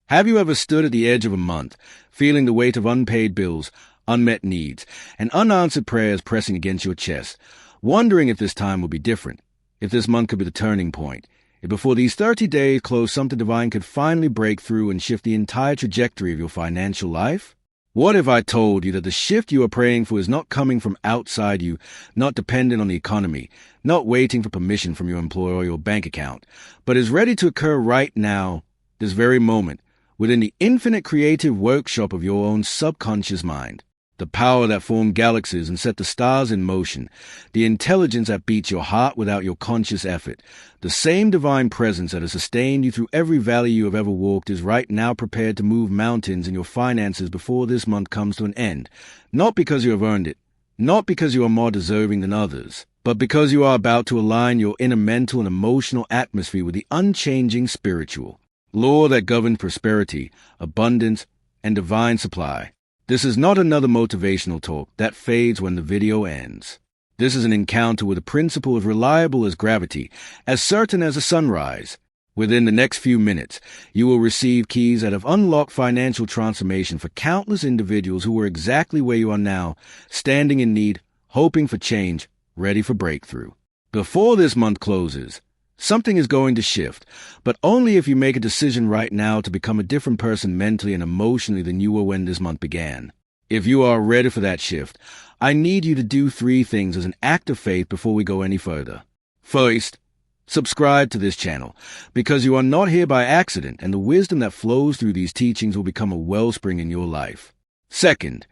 Have you ever stood at the edge of a month, feeling the weight of unpaid bills, unmet needs, and unanswered prayers pressing against your chest, wondering if this time will be different, if this month could be the turning point, if before these 30 days close something divine could finally break through and shift the entire trajectory of your financial life? What if I told you that the shift you are praying for is not coming from outside you, not dependent on the economy, not waiting for permission from your employer or your bank account, but is ready to occur right now, this very moment, within the infinite creative workshop of your own subconscious mind? The power that formed galaxies and set the stars in motion, the intelligence that beats your heart without your conscious effort, the same divine presence that has sustained you through every valley you have ever walked is right now prepared to move mountains in your finances before this month comes to an end, not because you have earned it, not because you are more deserving than others, but because you are about to align your inner mental and emotional atmosphere with the unchanging spiritual law that governs prosperity, abundance, and divine supply. This is not another motivational talk that fades when the video ends. This is an encounter with a principle as reliable as gravity, as certain as a sunrise. Within the next few minutes, you will receive keys that have unlocked financial transformation for countless individuals who are exactly where you are now, standing in need, hoping for change, ready for breakthrough. Before this month closes, something is going to shift, but only if you make a decision right now to become a different person mentally and emotionally than you were when this month began. If you are ready for that shift, I need you to do 3 things as an act of faith before we go any further. First, subscribe to this channel, because you are not here by accident, and the wisdom that flows through these teachings will become a wellspring in your life. Second,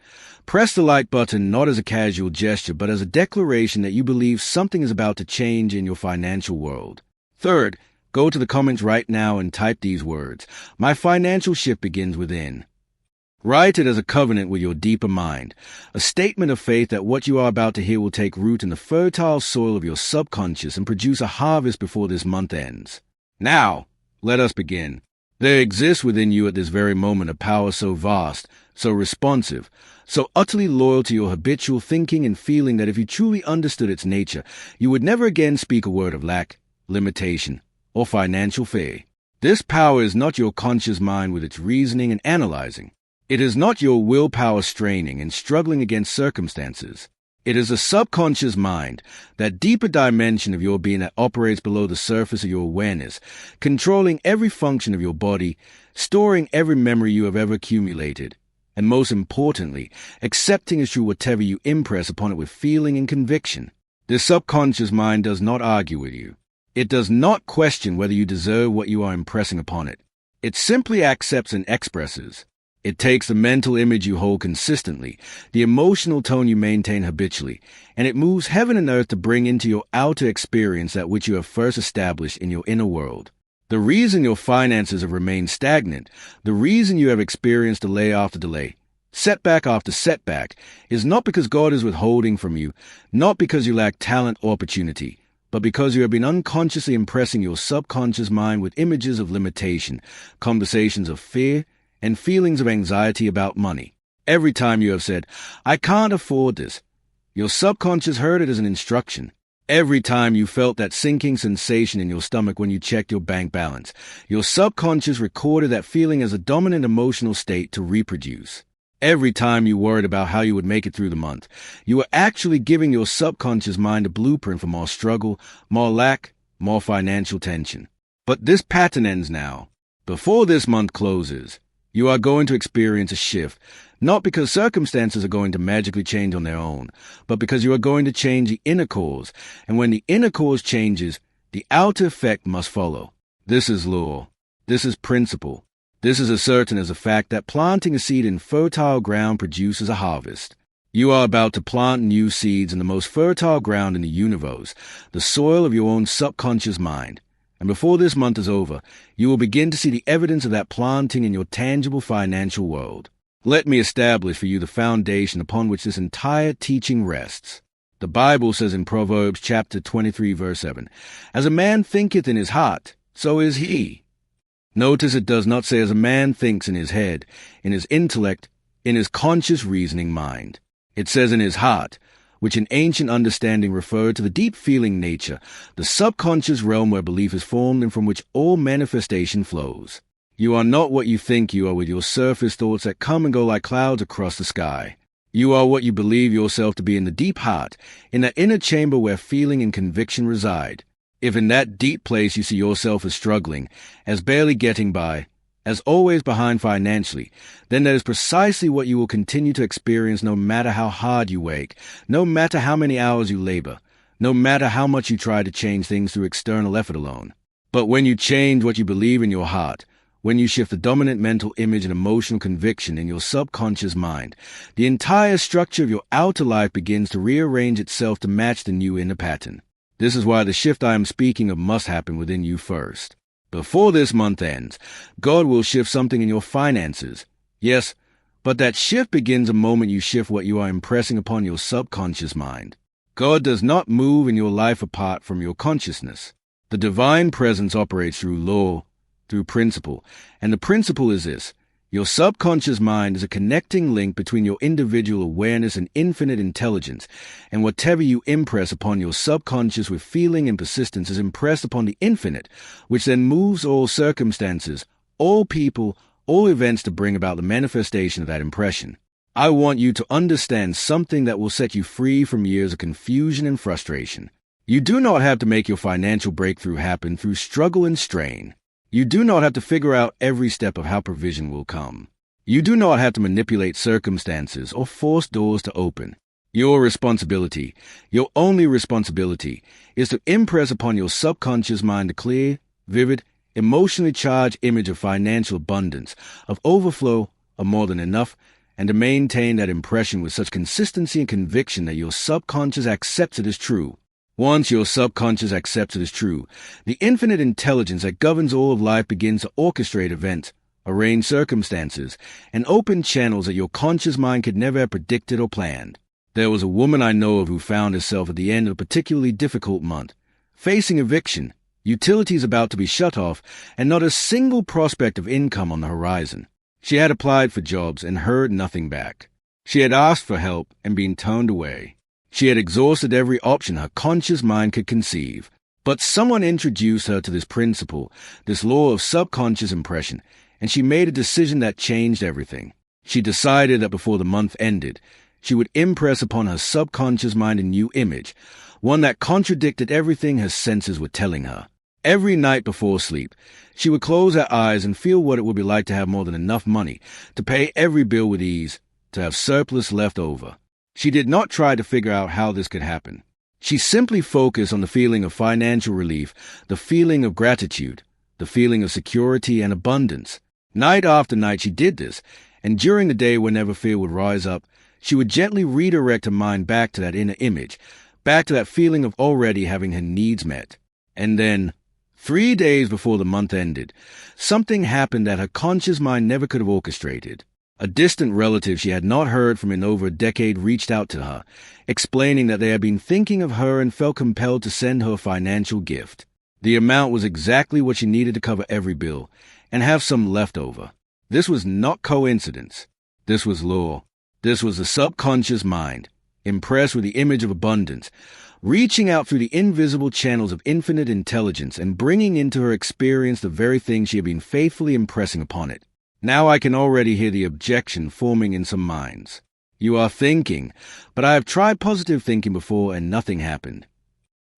press the like button not as a casual gesture, but as a declaration that you believe something is about to change in your financial world. Third, go to the comments right now and type these words: "My financial shift begins within." Write it as a covenant with your deeper mind, a statement of faith that what you are about to hear will take root in the fertile soil of your subconscious and produce a harvest before this month ends. Now, let us begin. There exists within you at this very moment a power so vast, so responsive, so utterly loyal to your habitual thinking and feeling that if you truly understood its nature, you would never again speak a word of lack, limitation, or financial fear. This power is not your conscious mind with its reasoning and analyzing. It is not your willpower straining and struggling against circumstances. It is a subconscious mind, that deeper dimension of your being that operates below the surface of your awareness, controlling every function of your body, storing every memory you have ever accumulated, and most importantly, accepting as true whatever you impress upon it with feeling and conviction. This subconscious mind does not argue with you. It does not question whether you deserve what you are impressing upon it. It simply accepts and expresses. It takes the mental image you hold consistently, the emotional tone you maintain habitually, and it moves heaven and earth to bring into your outer experience that which you have first established in your inner world. The reason your finances have remained stagnant, the reason you have experienced delay after delay, setback after setback, is not because God is withholding from you, not because you lack talent or opportunity, but because you have been unconsciously impressing your subconscious mind with images of limitation, conversations of fear, and feelings of anxiety about money. Every time you have said, "I can't afford this," your subconscious heard it as an instruction. Every time you felt that sinking sensation in your stomach when you checked your bank balance, your subconscious recorded that feeling as a dominant emotional state to reproduce. Every time you worried about how you would make it through the month, you were actually giving your subconscious mind a blueprint for more struggle, more lack, more financial tension. But this pattern ends now. Before this month closes, you are going to experience a shift, not because circumstances are going to magically change on their own, but because you are going to change the inner cause, and when the inner cause changes, the outer effect must follow. This is law. This is principle. This is as certain as the fact that planting a seed in fertile ground produces a harvest. You are about to plant new seeds in the most fertile ground in the universe, the soil of your own subconscious mind. And before this month is over, you will begin to see the evidence of that planting in your tangible financial world. Let me establish for you the foundation upon which this entire teaching rests. The Bible says in Proverbs chapter 23, verse 7, "As a man thinketh in his heart, so is he." Notice it does not say as a man thinks in his head, in his intellect, in his conscious reasoning mind. It says in his heart, which in ancient understanding referred to the deep feeling nature, the subconscious realm where belief is formed and from which all manifestation flows. You are not what you think you are with your surface thoughts that come and go like clouds across the sky. You are what you believe yourself to be in the deep heart, in that inner chamber where feeling and conviction reside. If in that deep place you see yourself as struggling, as barely getting by, as always behind financially, then that is precisely what you will continue to experience no matter how hard you work, no matter how many hours you labor, no matter how much you try to change things through external effort alone. But when you change what you believe in your heart, when you shift the dominant mental image and emotional conviction in your subconscious mind, the entire structure of your outer life begins to rearrange itself to match the new inner pattern. This is why the shift I am speaking of must happen within you first. Before this month ends, God will shift something in your finances. Yes, but that shift begins the moment you shift what you are impressing upon your subconscious mind. God does not move in your life apart from your consciousness. The divine presence operates through law, through principle, and the principle is this: your subconscious mind is a connecting link between your individual awareness and infinite intelligence, and whatever you impress upon your subconscious with feeling and persistence is impressed upon the infinite, which then moves all circumstances, all people, all events to bring about the manifestation of that impression. I want you to understand something that will set you free from years of confusion and frustration. You do not have to make your financial breakthrough happen through struggle and strain. You do not have to figure out every step of how provision will come. You do not have to manipulate circumstances or force doors to open. Your responsibility, your only responsibility, is to impress upon your subconscious mind a clear, vivid, emotionally charged image of financial abundance, of overflow, of more than enough, and to maintain that impression with such consistency and conviction that your subconscious accepts it as true. Once your subconscious accepts it as true, the infinite intelligence that governs all of life begins to orchestrate events, arrange circumstances, and open channels that your conscious mind could never have predicted or planned. There was a woman I know of who found herself at the end of a particularly difficult month, facing eviction, utilities about to be shut off, and not a single prospect of income on the horizon. She had applied for jobs and heard nothing back. She had asked for help and been turned away. She had exhausted every option her conscious mind could conceive. But someone introduced her to this principle, this law of subconscious impression, and she made a decision that changed everything. She decided that before the month ended, she would impress upon her subconscious mind a new image, one that contradicted everything her senses were telling her. Every night before sleep, she would close her eyes and feel what it would be like to have more than enough money, to pay every bill with ease, to have surplus left over. She did not try to figure out how this could happen. She simply focused on the feeling of financial relief, the feeling of gratitude, the feeling of security and abundance. Night after night she did this, and during the day whenever fear would rise up, she would gently redirect her mind back to that inner image, back to that feeling of already having her needs met. And then, 3 days before the month ended, something happened that her conscious mind never could have orchestrated. A distant relative she had not heard from in over a decade reached out to her, explaining that they had been thinking of her and felt compelled to send her a financial gift. The amount was exactly what she needed to cover every bill, and have some left over. This was not coincidence. This was law. This was the subconscious mind, impressed with the image of abundance, reaching out through the invisible channels of infinite intelligence and bringing into her experience the very thing she had been faithfully impressing upon it. Now I can already hear the objection forming in some minds. You are thinking, but I have tried positive thinking before and nothing happened.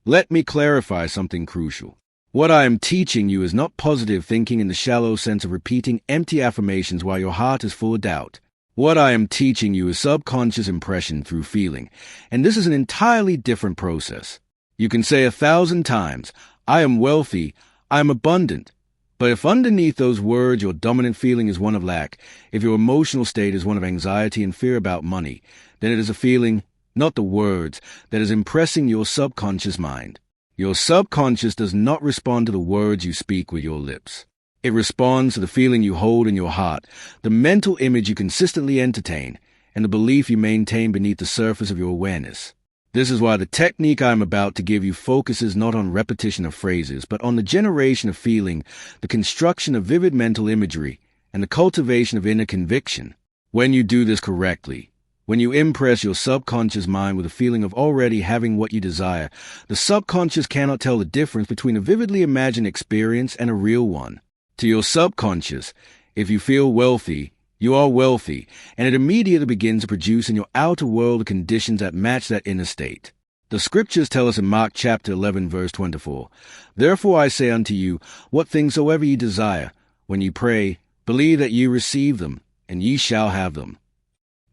Let me clarify something crucial. What I am teaching you is not positive thinking in the shallow sense of repeating empty affirmations while your heart is full of doubt. What I am teaching you is subconscious impression through feeling, and this is an entirely different process. You can say 1,000 times, I am wealthy, I am abundant. But if underneath those words your dominant feeling is one of lack, if your emotional state is one of anxiety and fear about money, then it is a feeling, not the words, that is impressing your subconscious mind. Your subconscious does not respond to the words you speak with your lips. It responds to the feeling you hold in your heart, the mental image you consistently entertain, and the belief you maintain beneath the surface of your awareness. This is why the technique I am about to give you focuses not on repetition of phrases, but on the generation of feeling, the construction of vivid mental imagery, and the cultivation of inner conviction. When you do this correctly, when you impress your subconscious mind with a feeling of already having what you desire, the subconscious cannot tell the difference between a vividly imagined experience and a real one. To your subconscious, if you feel wealthy, you are wealthy, and it immediately begins to produce in your outer world conditions that match that inner state. The scriptures tell us in Mark chapter 11, verse 24, "Therefore I say unto you, what things soever ye desire, when ye pray, believe that ye receive them, and ye shall have them."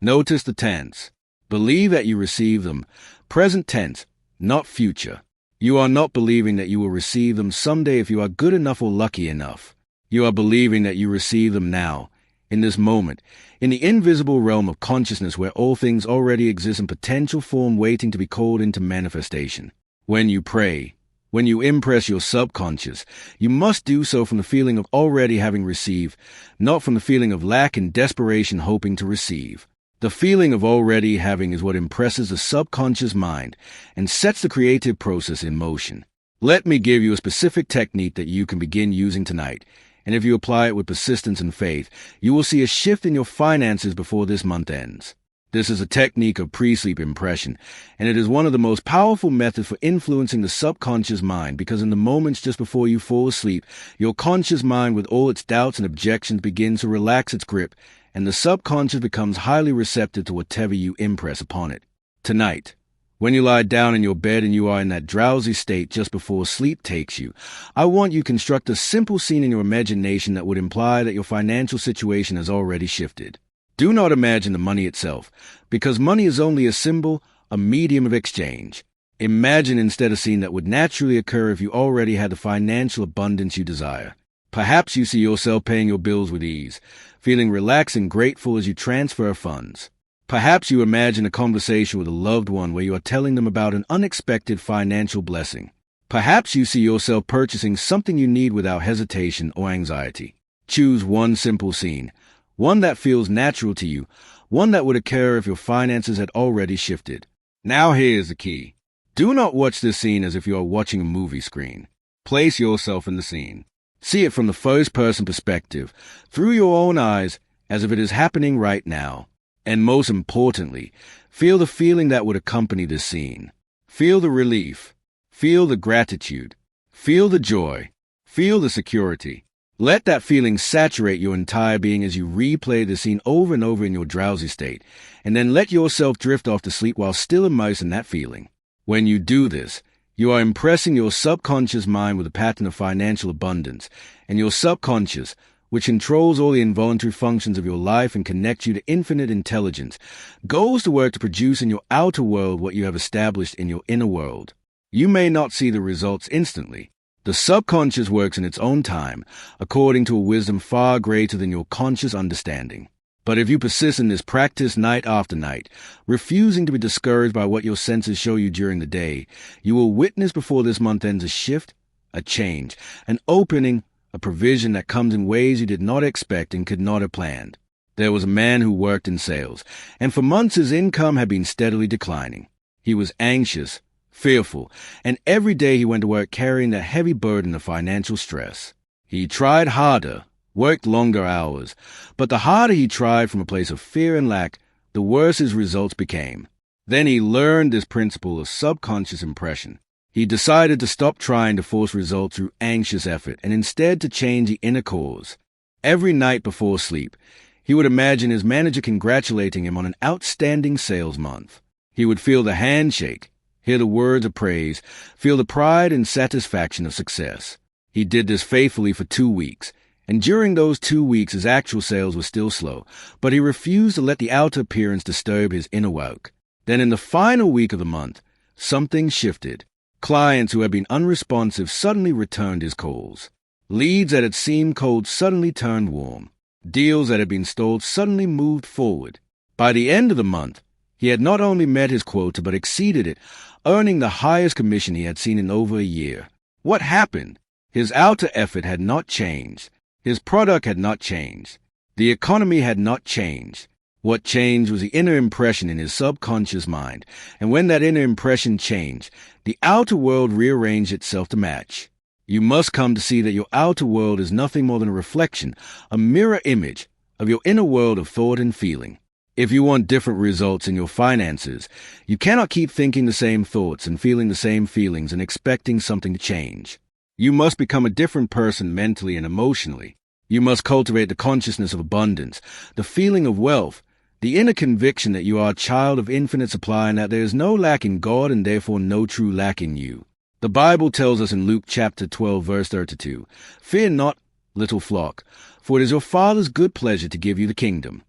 Notice the tense. Believe that you receive them. Present tense, not future. You are not believing that you will receive them someday if you are good enough or lucky enough. You are believing that you receive them now, in this moment, in the invisible realm of consciousness where all things already exist in potential form waiting to be called into manifestation. When you pray, when you impress your subconscious, you must do so from the feeling of already having received, not from the feeling of lack and desperation hoping to receive. The feeling of already having is what impresses the subconscious mind and sets the creative process in motion. Let me give you a specific technique that you can begin using tonight, and if you apply it with persistence and faith, you will see a shift in your finances before this month ends. This is a technique of pre-sleep impression, and it is one of the most powerful methods for influencing the subconscious mind because in the moments just before you fall asleep, your conscious mind with all its doubts and objections begins to relax its grip, and the subconscious becomes highly receptive to whatever you impress upon it. Tonight, when you lie down in your bed and you are in that drowsy state just before sleep takes you, I want you to construct a simple scene in your imagination that would imply that your financial situation has already shifted. Do not imagine the money itself, because money is only a symbol, a medium of exchange. Imagine instead a scene that would naturally occur if you already had the financial abundance you desire. Perhaps you see yourself paying your bills with ease, feeling relaxed and grateful as you transfer funds. Perhaps you imagine a conversation with a loved one where you are telling them about an unexpected financial blessing. Perhaps you see yourself purchasing something you need without hesitation or anxiety. Choose one simple scene, one that feels natural to you, one that would occur if your finances had already shifted. Now here's the key. Do not watch this scene as if you are watching a movie screen. Place yourself in the scene. See it from the first-person perspective, through your own eyes, as if it is happening right now. And most importantly, feel the feeling that would accompany this scene. Feel the relief. Feel the gratitude. Feel the joy. Feel the security. Let that feeling saturate your entire being as you replay the scene over and over in your drowsy state, and then let yourself drift off to sleep while still immersed in that feeling. When you do this, you are impressing your subconscious mind with a pattern of financial abundance, and your subconscious, which controls all the involuntary functions of your life and connects you to infinite intelligence, goes to work to produce in your outer world what you have established in your inner world. You may not see the results instantly. The subconscious works in its own time, according to a wisdom far greater than your conscious understanding. But if you persist in this practice night after night, refusing to be discouraged by what your senses show you during the day, you will witness before this month ends a shift, a change, an opening, a provision that comes in ways you did not expect and could not have planned. There was a man who worked in sales, and for months his income had been steadily declining. He was anxious, fearful, and every day he went to work carrying the heavy burden of financial stress. He tried harder, worked longer hours, but the harder he tried from a place of fear and lack, the worse his results became. Then he learned this principle of subconscious impression. He decided to stop trying to force results through anxious effort and instead to change the inner cause. Every night before sleep, he would imagine his manager congratulating him on an outstanding sales month. He would feel the handshake, hear the words of praise, feel the pride and satisfaction of success. He did this faithfully for 2 weeks, and during those 2 weeks his actual sales were still slow, but he refused to let the outer appearance disturb his inner work. Then in the final week of the month, something shifted. Clients who had been unresponsive suddenly returned his calls. Leads that had seemed cold suddenly turned warm. Deals that had been stalled suddenly moved forward. By the end of the month, he had not only met his quota but exceeded it, earning the highest commission he had seen in over a year. What happened? His outer effort had not changed. His product had not changed. The economy had not changed. What changed was the inner impression in his subconscious mind, and when that inner impression changed, the outer world rearranged itself to match. You must come to see that your outer world is nothing more than a reflection, a mirror image of your inner world of thought and feeling. If you want different results in your finances, you cannot keep thinking the same thoughts and feeling the same feelings and expecting something to change. You must become a different person mentally and emotionally. You must cultivate the consciousness of abundance, the feeling of wealth, the inner conviction that you are a child of infinite supply and that there is no lack in God and therefore no true lack in you. The Bible tells us in Luke chapter 12, verse 32, "Fear not, little flock, for it is your Father's good pleasure to give you the kingdom."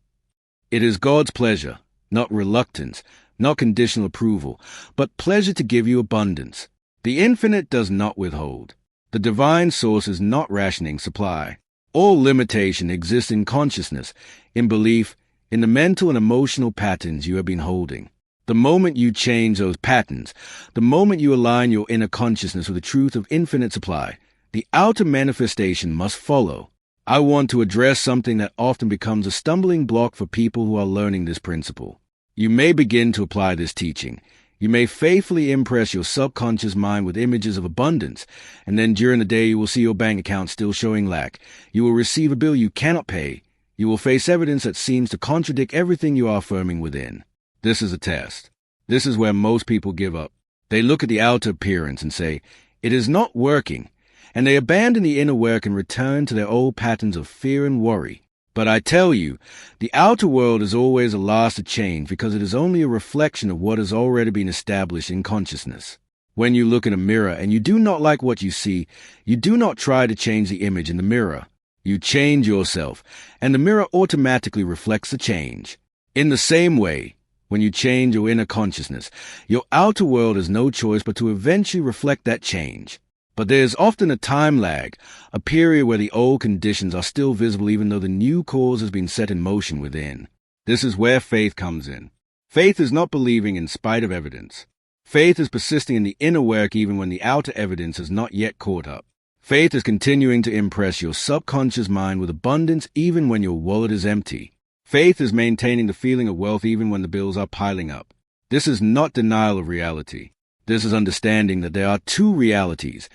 It is God's pleasure, not reluctance, not conditional approval, but pleasure to give you abundance. The infinite does not withhold. The divine source is not rationing supply. All limitation exists in consciousness, in belief, in the mental and emotional patterns you have been holding. The moment you change those patterns, the moment you align your inner consciousness with the truth of infinite supply, the outer manifestation must follow. I want to address something that often becomes a stumbling block for people who are learning this principle. You may begin to apply this teaching. You may faithfully impress your subconscious mind with images of abundance, and then during the day you will see your bank account still showing lack. You will receive a bill you cannot pay. You will face evidence that seems to contradict everything you are affirming within. This is a test. This is where most people give up. They look at the outer appearance and say, "It is not working," and they abandon the inner work and return to their old patterns of fear and worry. But I tell you, the outer world is always the last to change because it is only a reflection of what has already been established in consciousness. When you look in a mirror and you do not like what you see, you do not try to change the image in the mirror. You change yourself, and the mirror automatically reflects the change. In the same way, when you change your inner consciousness, your outer world has no choice but to eventually reflect that change. But there is often a time lag, a period where the old conditions are still visible even though the new cause has been set in motion within. This is where faith comes in. Faith is not believing in spite of evidence. Faith is persisting in the inner work even when the outer evidence has not yet caught up. Faith is continuing to impress your subconscious mind with abundance even when your wallet is empty. Faith is maintaining the feeling of wealth even when the bills are piling up. This is not denial of reality. This is understanding that there are two realities,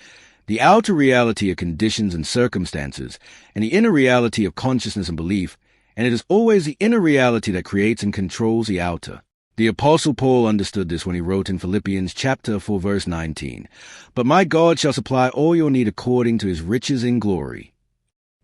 the outer reality of conditions and circumstances, and the inner reality of consciousness and belief, and it is always the inner reality that creates and controls the outer. The Apostle Paul understood this when he wrote in Philippians chapter 4, verse 19, "But my God shall supply all your need according to his riches in glory."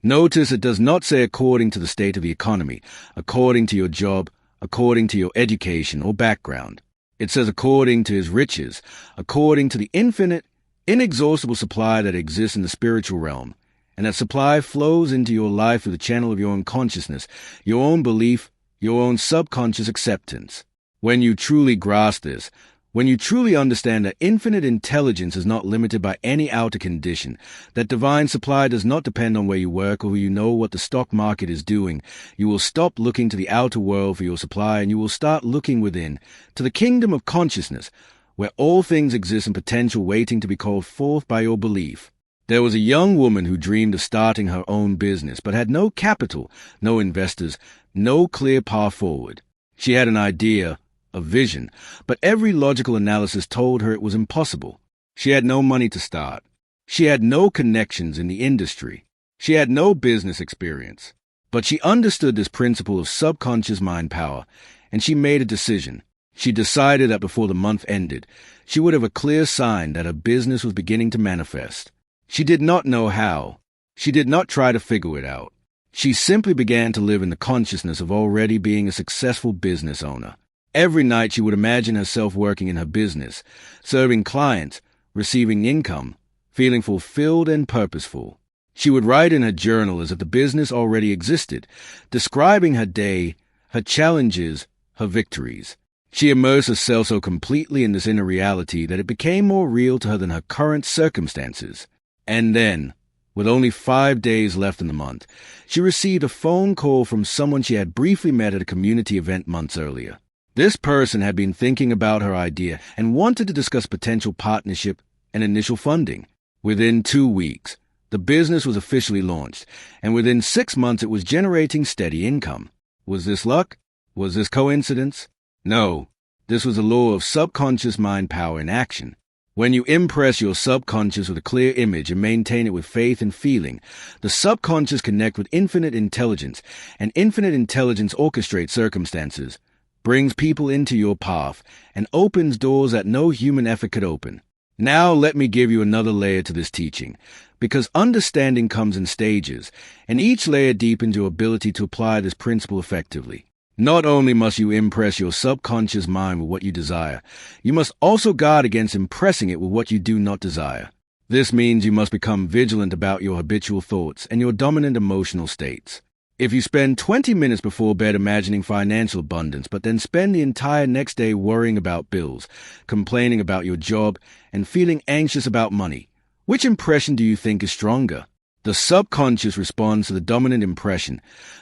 Notice it does not say according to the state of the economy, according to your job, according to your education or background. It says according to his riches, according to the infinite, inexhaustible supply that exists in the spiritual realm, and that supply flows into your life through the channel of your own consciousness, your own belief, your own subconscious acceptance. When you truly grasp this, when you truly understand that infinite intelligence is not limited by any outer condition, that divine supply does not depend on where you work or you know what the stock market is doing, you will stop looking to the outer world for your supply and you will start looking within, to the kingdom of consciousness, where all things exist in potential waiting to be called forth by your belief. There was a young woman who dreamed of starting her own business, but had no capital, no investors, no clear path forward. She had an idea, a vision, but every logical analysis told her it was impossible. She had no money to start. She had no connections in the industry. She had no business experience. But she understood this principle of subconscious mind power, and she made a decision. She decided that before the month ended, she would have a clear sign that her business was beginning to manifest. She did not know how. She did not try to figure it out. She simply began to live in the consciousness of already being a successful business owner. Every night she would imagine herself working in her business, serving clients, receiving income, feeling fulfilled and purposeful. She would write in her journal as if the business already existed, describing her day, her challenges, her victories. She immersed herself so completely in this inner reality that it became more real to her than her current circumstances. And then, with only 5 days left in the month, she received a phone call from someone she had briefly met at a community event months earlier. This person had been thinking about her idea and wanted to discuss potential partnership and initial funding. Within 2 weeks, the business was officially launched, and within 6 months it was generating steady income. Was this luck? Was this coincidence? No. This was the law of subconscious mind power in action. When you impress your subconscious with a clear image and maintain it with faith and feeling, the subconscious connects with infinite intelligence, and infinite intelligence orchestrates circumstances, brings people into your path, and opens doors that no human effort could open. Now let me give you another layer to this teaching, because understanding comes in stages, and each layer deepens your ability to apply this principle effectively. Not only must you impress your subconscious mind with what you desire, you must also guard against impressing it with what you do not desire. This means you must become vigilant about your habitual thoughts and your dominant emotional states. If you spend 20 minutes before bed imagining financial abundance, but then spend the entire next day worrying about bills, complaining about your job, and feeling anxious about money, which impression do you think is stronger? The subconscious responds to the dominant impression,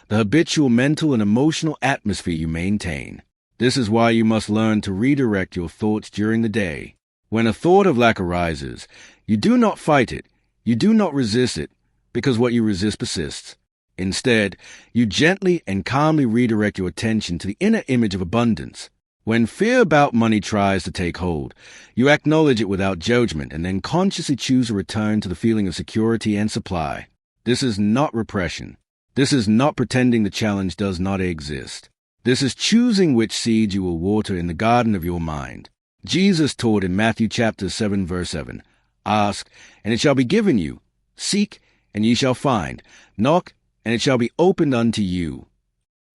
the habitual mental and emotional atmosphere you maintain. This is why you must learn to redirect your thoughts during the day. When a thought of lack arises, you do not fight it, you do not resist it, because what you resist persists. Instead, you gently and calmly redirect your attention to the inner image of abundance. When fear about money tries to take hold, you acknowledge it without judgment and then consciously choose a return to the feeling of security and supply. This is not repression. This is not pretending the challenge does not exist. This is choosing which seeds you will water in the garden of your mind. Jesus taught in Matthew chapter 7, verse 7, "Ask, and it shall be given you. Seek, and ye shall find. Knock, and it shall be opened unto you."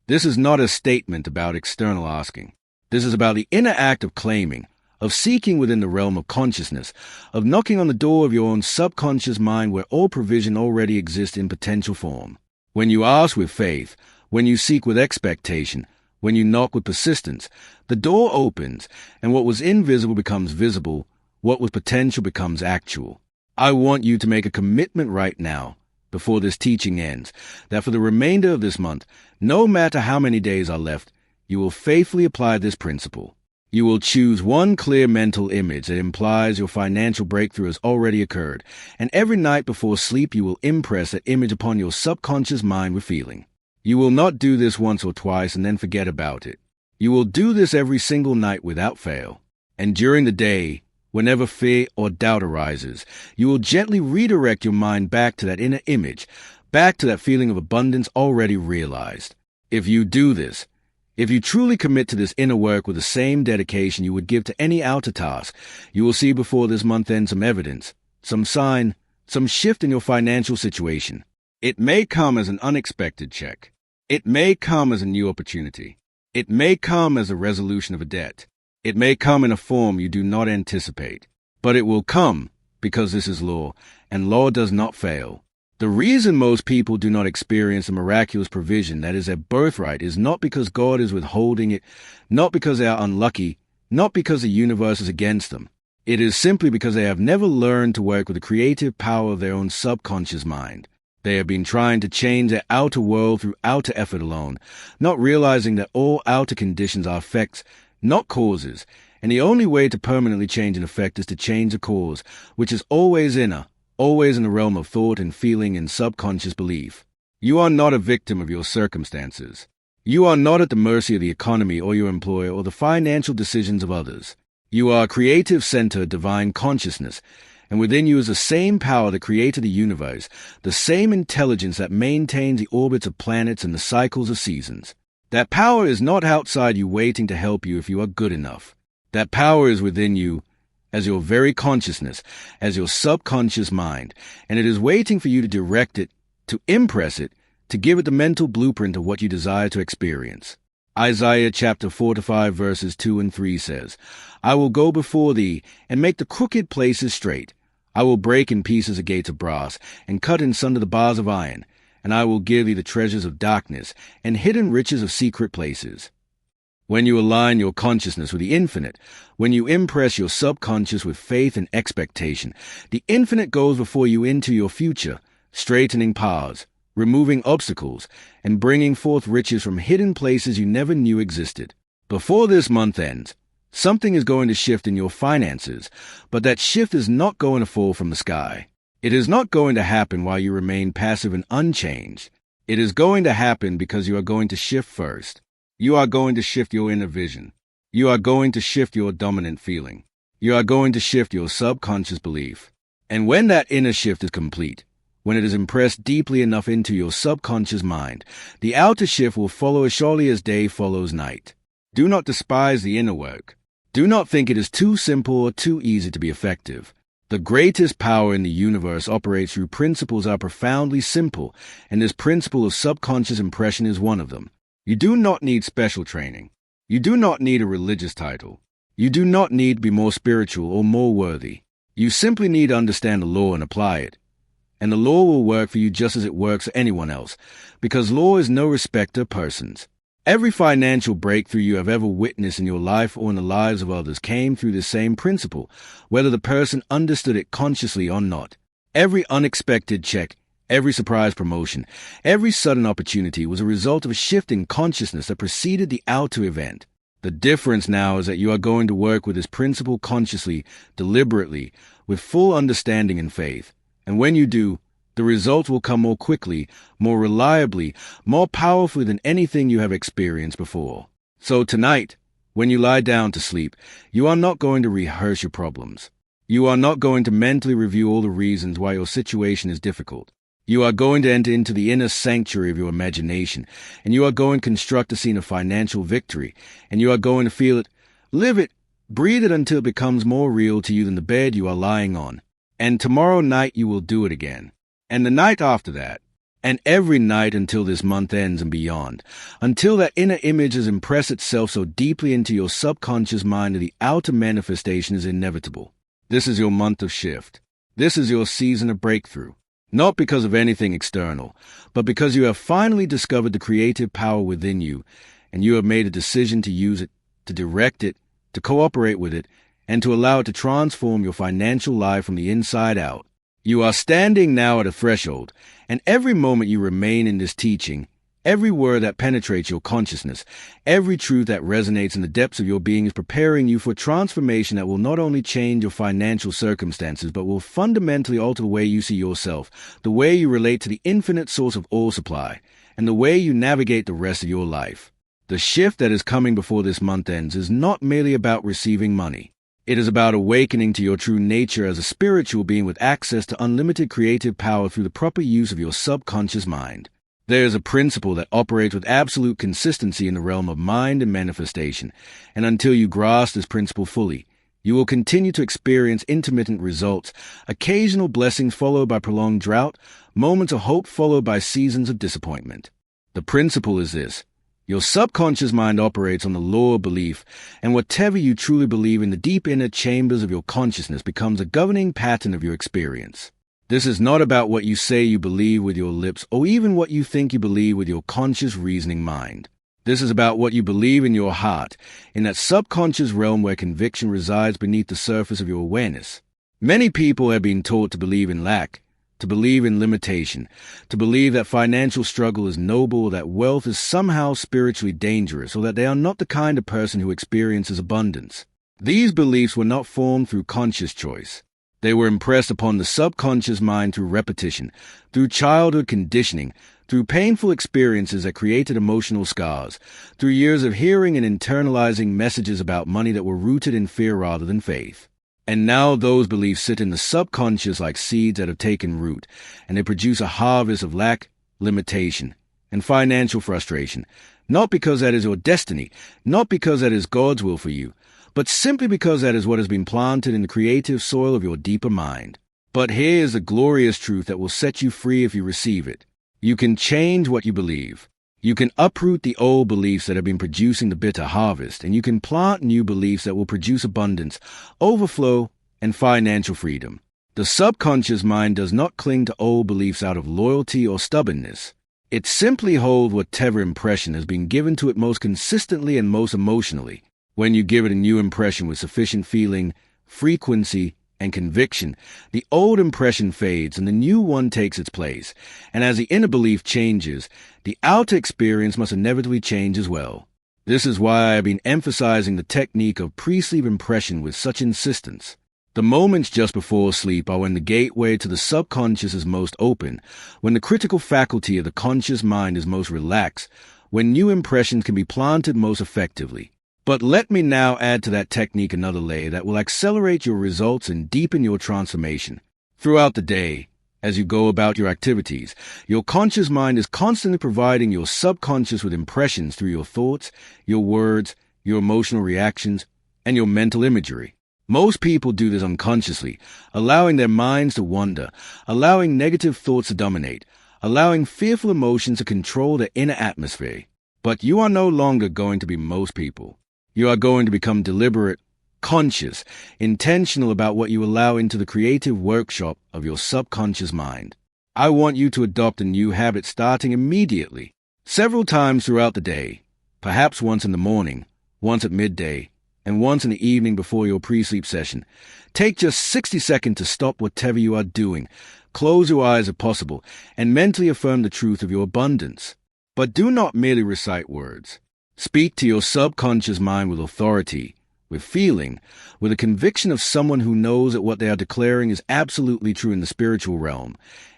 This is not a statement about external asking. This is about the inner act of claiming, of seeking within the realm of consciousness, of knocking on the door of your own subconscious mind where all provision already exists in potential form. When you ask with faith, when you seek with expectation, when you knock with persistence, the door opens, and what was invisible becomes visible, what was potential becomes actual. I want you to make a commitment right now, before this teaching ends, that for the remainder of this month, no matter how many days are left, you will faithfully apply this principle. You will choose one clear mental image that implies your financial breakthrough has already occurred, and every night before sleep you will impress that image upon your subconscious mind with feeling. You will not do this once or twice and then forget about it. You will do this every single night without fail. And during the day, whenever fear or doubt arises, you will gently redirect your mind back to that inner image, back to that feeling of abundance already realized. If you do this, if you truly commit to this inner work with the same dedication you would give to any outer task, you will see before this month ends some evidence, some sign, some shift in your financial situation. It may come as an unexpected check. It may come as a new opportunity. It may come as a resolution of a debt. It may come in a form you do not anticipate, but it will come because this is law, and law does not fail. The reason most people do not experience the miraculous provision that is their birthright is not because God is withholding it, not because they are unlucky, not because the universe is against them. It is simply because they have never learned to work with the creative power of their own subconscious mind. They have been trying to change their outer world through outer effort alone, not realizing that all outer conditions are effects, not causes, and the only way to permanently change an effect is to change the cause, which is always inner, always in the realm of thought and feeling and subconscious belief. You are not a victim of your circumstances. You are not at the mercy of the economy or your employer or the financial decisions of others. You are a creative center of divine consciousness, and within you is the same power that created the universe, the same intelligence that maintains the orbits of planets and the cycles of seasons. That power is not outside you waiting to help you if you are good enough. That power is within you as your very consciousness, as your subconscious mind, and it is waiting for you to direct it, to impress it, to give it the mental blueprint of what you desire to experience. Isaiah chapter 4-5 verses 2 and 3 says, "I will go before thee, and make the crooked places straight. I will break in pieces the gates of brass, and cut in sunder the bars of iron. And I will give thee the treasures of darkness, and hidden riches of secret places." When you align your consciousness with the infinite, when you impress your subconscious with faith and expectation, the infinite goes before you into your future, straightening paths, removing obstacles, and bringing forth riches from hidden places you never knew existed. Before this month ends, something is going to shift in your finances, but that shift is not going to fall from the sky. It is not going to happen while you remain passive and unchanged. It is going to happen because you are going to shift first. You are going to shift your inner vision. You are going to shift your dominant feeling. You are going to shift your subconscious belief. And when that inner shift is complete, when it is impressed deeply enough into your subconscious mind, the outer shift will follow as surely as day follows night. Do not despise the inner work. Do not think it is too simple or too easy to be effective. The greatest power in the universe operates through principles that are profoundly simple, and this principle of subconscious impression is one of them. You do not need special training. You do not need a religious title. You do not need to be more spiritual or more worthy. You simply need to understand the law and apply it. And the law will work for you just as it works for anyone else, because law is no respecter of persons. Every financial breakthrough you have ever witnessed in your life or in the lives of others came through this same principle, whether the person understood it consciously or not. Every unexpected check, every surprise promotion, every sudden opportunity was a result of a shift in consciousness that preceded the outer event. The difference now is that you are going to work with this principle consciously, deliberately, with full understanding and faith. And when you do, the results will come more quickly, more reliably, more powerfully than anything you have experienced before. So tonight, when you lie down to sleep, you are not going to rehearse your problems. You are not going to mentally review all the reasons why your situation is difficult. You are going to enter into the inner sanctuary of your imagination, and you are going to construct a scene of financial victory, and you are going to feel it, live it, breathe it until it becomes more real to you than the bed you are lying on. And tomorrow night you will do it again. And the night after that, and every night until this month ends and beyond, until that inner image has impressed itself so deeply into your subconscious mind that the outer manifestation is inevitable. This is your month of shift. This is your season of breakthrough. Not because of anything external, but because you have finally discovered the creative power within you, and you have made a decision to use it, to direct it, to cooperate with it, and to allow it to transform your financial life from the inside out. You are standing now at a threshold, and every moment you remain in this teaching, every word that penetrates your consciousness, every truth that resonates in the depths of your being is preparing you for transformation that will not only change your financial circumstances, but will fundamentally alter the way you see yourself, the way you relate to the infinite source of all supply, and the way you navigate the rest of your life. The shift that is coming before this month ends is not merely about receiving money. It is about awakening to your true nature as a spiritual being with access to unlimited creative power through the proper use of your subconscious mind. There is a principle that operates with absolute consistency in the realm of mind and manifestation, and until you grasp this principle fully, you will continue to experience intermittent results, occasional blessings followed by prolonged drought, moments of hope followed by seasons of disappointment. The principle is this. Your subconscious mind operates on the law of belief, and whatever you truly believe in the deep inner chambers of your consciousness becomes a governing pattern of your experience. This is not about what you say you believe with your lips, or even what you think you believe with your conscious reasoning mind. This is about what you believe in your heart, in that subconscious realm where conviction resides beneath the surface of your awareness. Many people have been taught to believe in lack, to believe in limitation, to believe that financial struggle is noble, that wealth is somehow spiritually dangerous, or that they are not the kind of person who experiences abundance. These beliefs were not formed through conscious choice. They were impressed upon the subconscious mind through repetition, through childhood conditioning, through painful experiences that created emotional scars, through years of hearing and internalizing messages about money that were rooted in fear rather than faith. And now those beliefs sit in the subconscious like seeds that have taken root, and they produce a harvest of lack, limitation, and financial frustration, not because that is your destiny, not because that is God's will for you, but simply because that is what has been planted in the creative soil of your deeper mind. But here is the glorious truth that will set you free if you receive it. You can change what you believe. You can uproot the old beliefs that have been producing the bitter harvest, and you can plant new beliefs that will produce abundance, overflow, and financial freedom. The subconscious mind does not cling to old beliefs out of loyalty or stubbornness. It simply holds whatever impression has been given to it most consistently and most emotionally. When you give it a new impression with sufficient feeling, frequency, and conviction, the old impression fades and the new one takes its place. And as the inner belief changes, the outer experience must inevitably change as well. This is why I have been emphasizing the technique of pre-sleep impression with such insistence. The moments just before sleep are when the gateway to the subconscious is most open, when the critical faculty of the conscious mind is most relaxed, when new impressions can be planted most effectively. But let me now add to that technique another layer that will accelerate your results and deepen your transformation. Throughout the day, as you go about your activities, your conscious mind is constantly providing your subconscious with impressions through your thoughts, your words, your emotional reactions, and your mental imagery. Most people do this unconsciously, allowing their minds to wander, allowing negative thoughts to dominate, allowing fearful emotions to control their inner atmosphere. But you are no longer going to be most people. You are going to become deliberate, conscious, intentional about what you allow into the creative workshop of your subconscious mind. I want you to adopt a new habit starting immediately, several times throughout the day, perhaps once in the morning, once at midday, and once in the evening before your pre-sleep session. Take just 60 seconds to stop whatever you are doing, close your eyes if possible, and mentally affirm the truth of your abundance. But do not merely recite words. Speak to your subconscious mind with authority, with feeling, with a conviction of someone who knows that what they are declaring is absolutely true in the spiritual realm,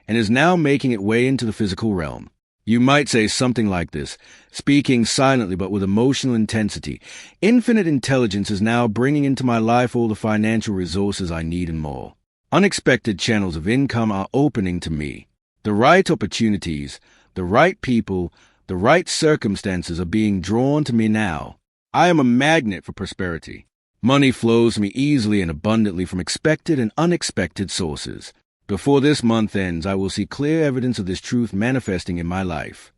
and is now making its way into the physical realm. You might say something like this, speaking silently but with emotional intensity. Infinite intelligence is now bringing into my life all the financial resources I need and more. Unexpected channels of income are opening to me. The right opportunities, the right people, the right circumstances are being drawn to me now. I am a magnet for prosperity. Money flows to me easily and abundantly from expected and unexpected sources. Before this month ends, I will see clear evidence of this truth manifesting in my life.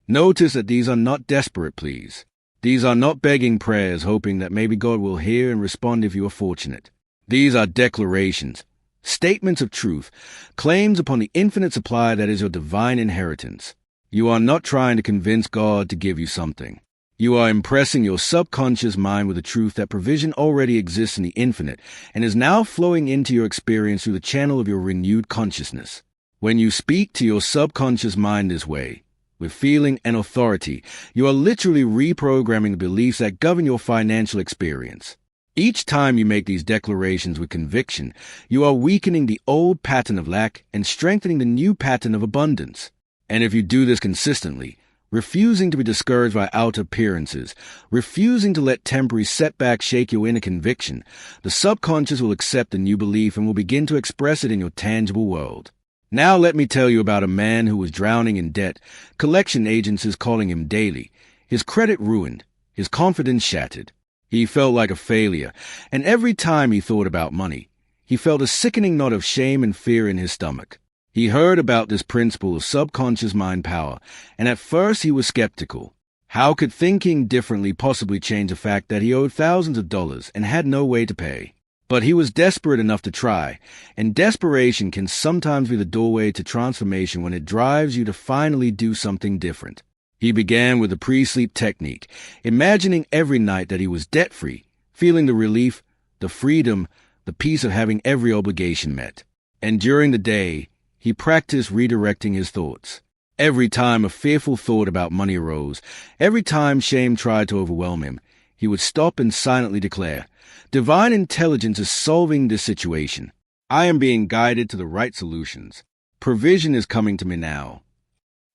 Notice that these are not desperate pleas. These are not begging prayers hoping that maybe God will hear and respond if you are fortunate. These are declarations, statements of truth, claims upon the infinite supply that is your divine inheritance. You are not trying to convince God to give you something. You are impressing your subconscious mind with the truth that provision already exists in the infinite and is now flowing into your experience through the channel of your renewed consciousness. When you speak to your subconscious mind this way, with feeling and authority, you are literally reprogramming the beliefs that govern your financial experience. Each time you make these declarations with conviction, you are weakening the old pattern of lack and strengthening the new pattern of abundance. And if you do this consistently, refusing to be discouraged by outer appearances, refusing to let temporary setbacks shake your inner conviction, the subconscious will accept the new belief and will begin to express it in your tangible world. Now let me tell you about a man who was drowning in debt, collection agencies calling him daily, his credit ruined, his confidence shattered. He felt like a failure, and every time he thought about money, he felt a sickening knot of shame and fear in his stomach. He heard about this principle of subconscious mind power, and at first he was skeptical. How could thinking differently possibly change the fact that he owed thousands of dollars and had no way to pay? But he was desperate enough to try, and desperation can sometimes be the doorway to transformation when it drives you to finally do something different. He began with the pre-sleep technique, imagining every night that he was debt-free, feeling the relief, the freedom, the peace of having every obligation met. And during the day, he practiced redirecting his thoughts. Every time a fearful thought about money arose, every time shame tried to overwhelm him, he would stop and silently declare, "Divine intelligence is solving this situation. I am being guided to the right solutions. Provision is coming to me now."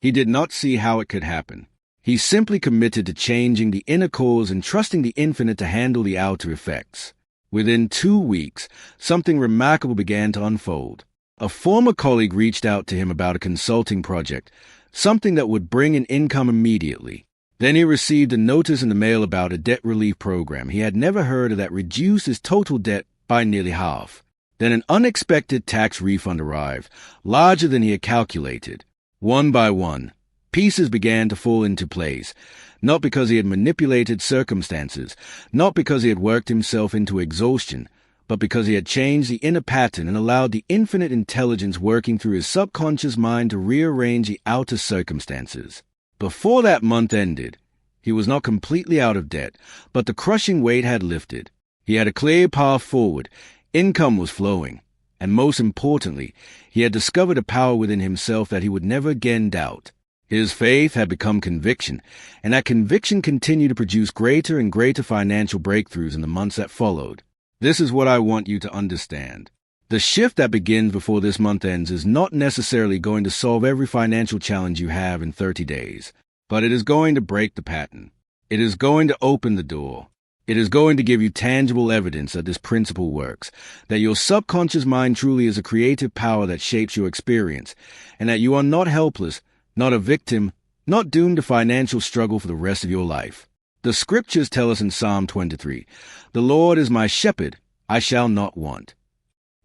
He did not see how it could happen. He simply committed to changing the inner cause and trusting the infinite to handle the outer effects. Within 2 weeks, something remarkable began to unfold. A former colleague reached out to him about a consulting project, something that would bring in income immediately. Then he received a notice in the mail about a debt relief program he had never heard of that reduced his total debt by nearly half. Then an unexpected tax refund arrived, larger than he had calculated. One by one, pieces began to fall into place, not because he had manipulated circumstances, not because he had worked himself into exhaustion, but because he had changed the inner pattern and allowed the infinite intelligence working through his subconscious mind to rearrange the outer circumstances. Before that month ended, he was not completely out of debt, but the crushing weight had lifted. He had a clear path forward, income was flowing, and most importantly, he had discovered a power within himself that he would never again doubt. His faith had become conviction, and that conviction continued to produce greater and greater financial breakthroughs in the months that followed. This is what I want you to understand. The shift that begins before this month ends is not necessarily going to solve every financial challenge you have in 30 days, but it is going to break the pattern. It is going to open the door. It is going to give you tangible evidence that this principle works, that your subconscious mind truly is a creative power that shapes your experience, and that you are not helpless, not a victim, not doomed to financial struggle for the rest of your life. The scriptures tell us in Psalm 23, "The Lord is my shepherd, I shall not want."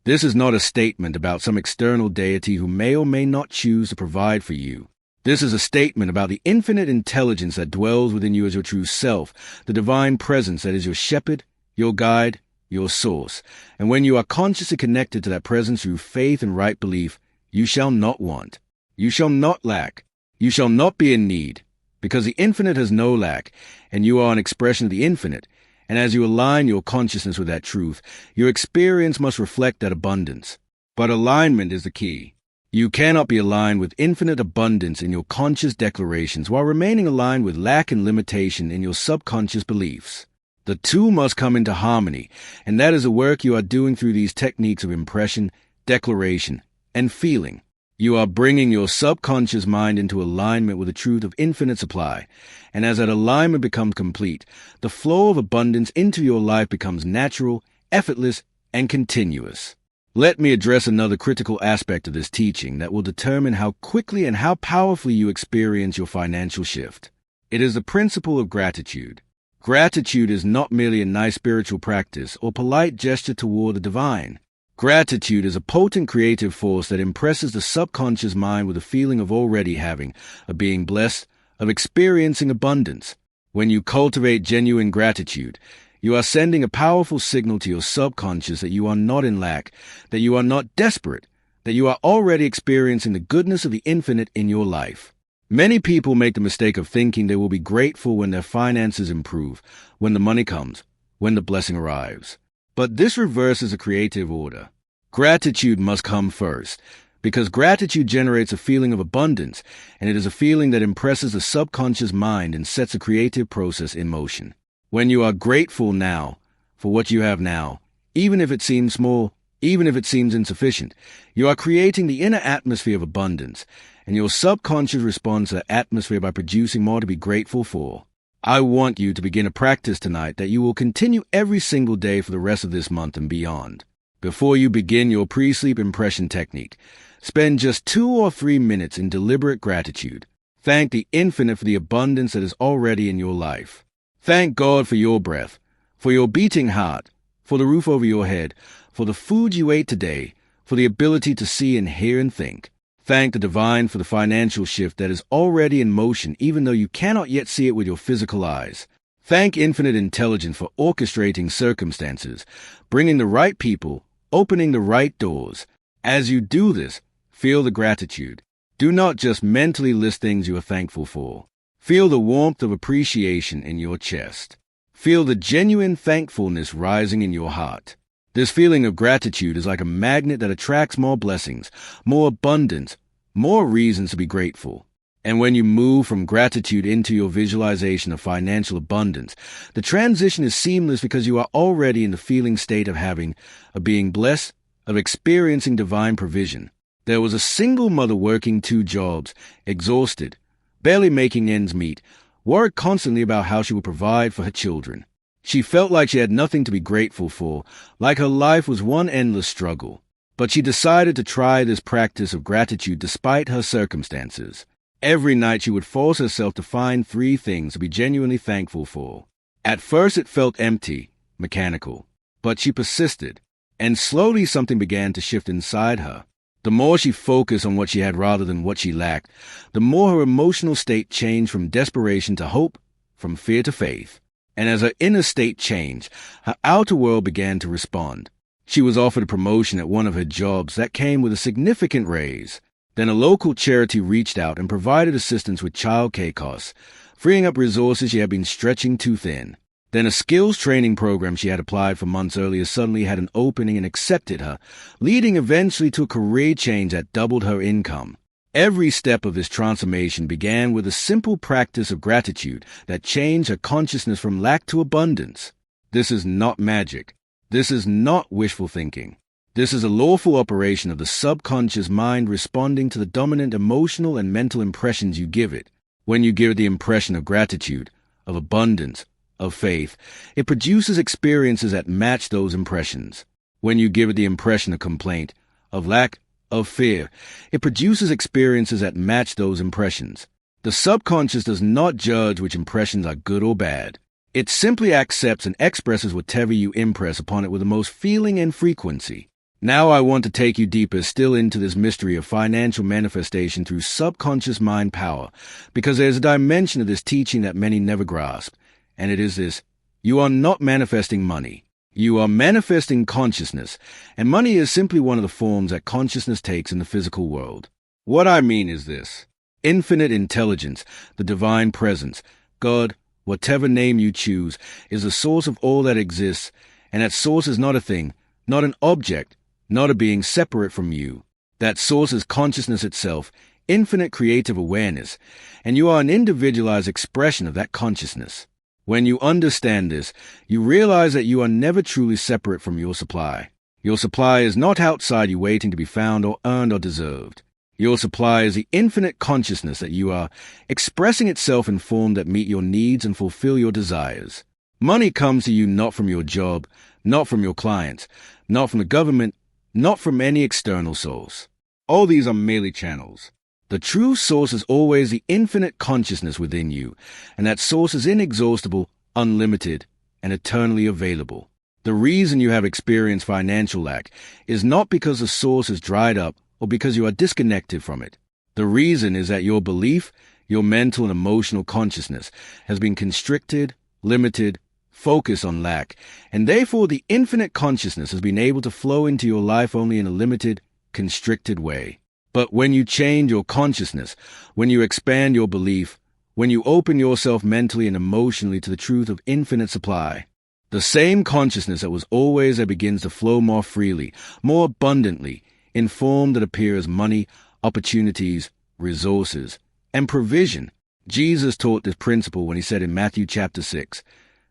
This is not a statement about some external deity who may or may not choose to provide for you. This is a statement about the infinite intelligence that dwells within you as your true self, the divine presence that is your shepherd, your guide, your source. And when you are consciously connected to that presence through faith and right belief, you shall not want. You shall not lack. You shall not be in need, because the infinite has no lack, and you are an expression of the infinite. And as you align your consciousness with that truth, your experience must reflect that abundance. But alignment is the key. You cannot be aligned with infinite abundance in your conscious declarations while remaining aligned with lack and limitation in your subconscious beliefs. The two must come into harmony, and that is the work you are doing through these techniques of impression, declaration, and feeling. You are bringing your subconscious mind into alignment with the truth of infinite supply, and as that alignment becomes complete, the flow of abundance into your life becomes natural, effortless, and continuous. Let me address another critical aspect of this teaching that will determine how quickly and how powerfully you experience your financial shift. It is the principle of gratitude. Gratitude is not merely a nice spiritual practice or polite gesture toward the divine. Gratitude is a potent creative force that impresses the subconscious mind with a feeling of already having, of being blessed, of experiencing abundance. When you cultivate genuine gratitude, you are sending a powerful signal to your subconscious that you are not in lack, that you are not desperate, that you are already experiencing the goodness of the infinite in your life. Many people make the mistake of thinking they will be grateful when their finances improve, when the money comes, when the blessing arrives. But this reverses a creative order. Gratitude must come first, because gratitude generates a feeling of abundance, and it is a feeling that impresses the subconscious mind and sets a creative process in motion. When you are grateful now for what you have now, even if it seems small, even if it seems insufficient, you are creating the inner atmosphere of abundance, and your subconscious responds to that atmosphere by producing more to be grateful for. I want you to begin a practice tonight that you will continue every single day for the rest of this month and beyond. Before you begin your pre-sleep impression technique, spend just 2 or 3 minutes in deliberate gratitude. Thank the infinite for the abundance that is already in your life. Thank God for your breath, for your beating heart, for the roof over your head, for the food you ate today, for the ability to see and hear and think. Thank the divine for the financial shift that is already in motion even though you cannot yet see it with your physical eyes. Thank infinite intelligence for orchestrating circumstances, bringing the right people, opening the right doors. As you do this, feel the gratitude. Do not just mentally list things you are thankful for. Feel the warmth of appreciation in your chest. Feel the genuine thankfulness rising in your heart. This feeling of gratitude is like a magnet that attracts more blessings, more abundance, more reasons to be grateful. And when you move from gratitude into your visualization of financial abundance, the transition is seamless because you are already in the feeling state of having, of being blessed, of experiencing divine provision. There was a single mother working 2 jobs, exhausted, barely making ends meet, worried constantly about how she would provide for her children. She felt like she had nothing to be grateful for, like her life was one endless struggle. But she decided to try this practice of gratitude despite her circumstances. Every night she would force herself to find 3 things to be genuinely thankful for. At first it felt empty, mechanical, but she persisted, and slowly something began to shift inside her. The more she focused on what she had rather than what she lacked, the more her emotional state changed from desperation to hope, from fear to faith. And as her inner state changed, her outer world began to respond. She was offered a promotion at one of her jobs that came with a significant raise. Then a local charity reached out and provided assistance with child care costs, freeing up resources she had been stretching too thin. Then a skills training program she had applied for months earlier suddenly had an opening and accepted her, leading eventually to a career change that doubled her income. Every step of this transformation began with a simple practice of gratitude that changed her consciousness from lack to abundance. This is not magic. This is not wishful thinking. This is a lawful operation of the subconscious mind responding to the dominant emotional and mental impressions you give it. When you give it the impression of gratitude, of abundance, of faith, it produces experiences that match those impressions. When you give it the impression of complaint, of lack, of fear, it produces experiences that match those impressions. The subconscious does not judge which impressions are good or bad. It simply accepts and expresses whatever you impress upon it with the most feeling and frequency. Now I want to take you deeper still into this mystery of financial manifestation through subconscious mind power, because there's a dimension of this teaching that many never grasp, and it is this: you are not manifesting money. You are manifesting consciousness, and money is simply one of the forms that consciousness takes in the physical world. What I mean is this: infinite intelligence, the divine presence, God, whatever name you choose, is the source of all that exists, and that source is not a thing, not an object, not a being separate from you. That source is consciousness itself, infinite creative awareness, and you are an individualized expression of that consciousness. When you understand this, you realize that you are never truly separate from your supply. Your supply is not outside you waiting to be found or earned or deserved. Your supply is the infinite consciousness that you are, expressing itself in form that meet your needs and fulfill your desires. Money comes to you not from your job, not from your clients, not from the government, not from any external source. All these are merely channels. The true source is always the infinite consciousness within you, and that source is inexhaustible, unlimited, and eternally available. The reason you have experienced financial lack is not because the source is dried up or because you are disconnected from it. The reason is that your belief, your mental and emotional consciousness, has been constricted, limited, focused on lack, and therefore the infinite consciousness has been able to flow into your life only in a limited, constricted way. But when you change your consciousness, when you expand your belief, when you open yourself mentally and emotionally to the truth of infinite supply, the same consciousness that was always there begins to flow more freely, more abundantly, in form that appears money, opportunities, resources, and provision. Jesus taught this principle when he said in Matthew chapter 6,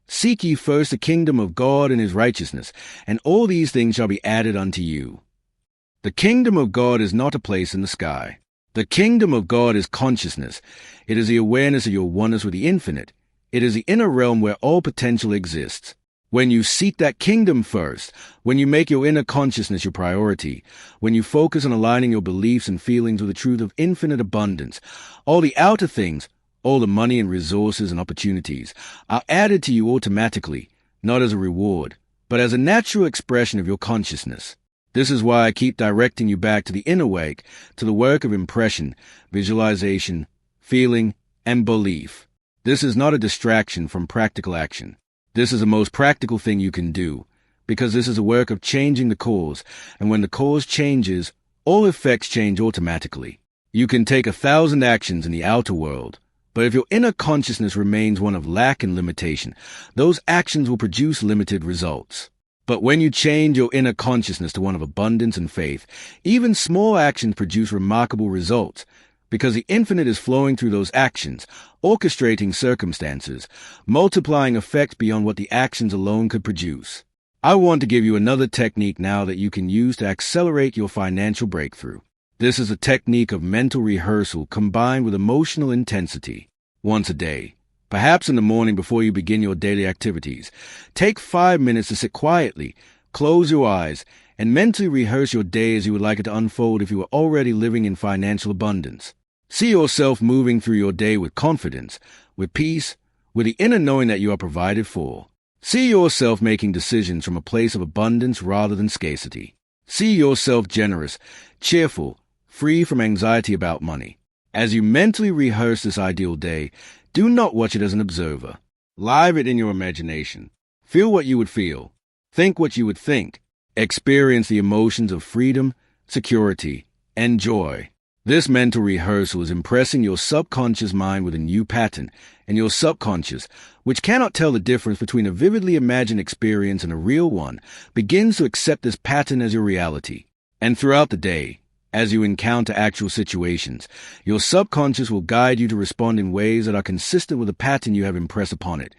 "Seek ye first the kingdom of God and his righteousness, and all these things shall be added unto you." The kingdom of God is not a place in the sky. The kingdom of God is consciousness. It is the awareness of your oneness with the infinite. It is the inner realm where all potential exists. When you seek that kingdom first, when you make your inner consciousness your priority, when you focus on aligning your beliefs and feelings with the truth of infinite abundance, all the outer things, all the money and resources and opportunities, are added to you automatically, not as a reward, but as a natural expression of your consciousness. This is why I keep directing you back to the inner wake, to the work of impression, visualization, feeling, and belief. This is not a distraction from practical action. This is the most practical thing you can do, because this is a work of changing the cause, and when the cause changes, all effects change automatically. You can take 1,000 actions in the outer world, but if your inner consciousness remains one of lack and limitation, those actions will produce limited results. But when you change your inner consciousness to one of abundance and faith, even small actions produce remarkable results, because the infinite is flowing through those actions, orchestrating circumstances, multiplying effects beyond what the actions alone could produce. I want to give you another technique now that you can use to accelerate your financial breakthrough. This is a technique of mental rehearsal combined with emotional intensity. Once a day, perhaps in the morning before you begin your daily activities, take 5 minutes to sit quietly, close your eyes, and mentally rehearse your day as you would like it to unfold if you were already living in financial abundance. See yourself moving through your day with confidence, with peace, with the inner knowing that you are provided for. See yourself making decisions from a place of abundance rather than scarcity. See yourself generous, cheerful, free from anxiety about money. As you mentally rehearse this ideal day, do not watch it as an observer. Live it in your imagination. Feel what you would feel. Think what you would think. Experience the emotions of freedom, security, and joy. This mental rehearsal is impressing your subconscious mind with a new pattern, and your subconscious, which cannot tell the difference between a vividly imagined experience and a real one, begins to accept this pattern as your reality. And throughout the day, as you encounter actual situations, your subconscious will guide you to respond in ways that are consistent with the pattern you have impressed upon it,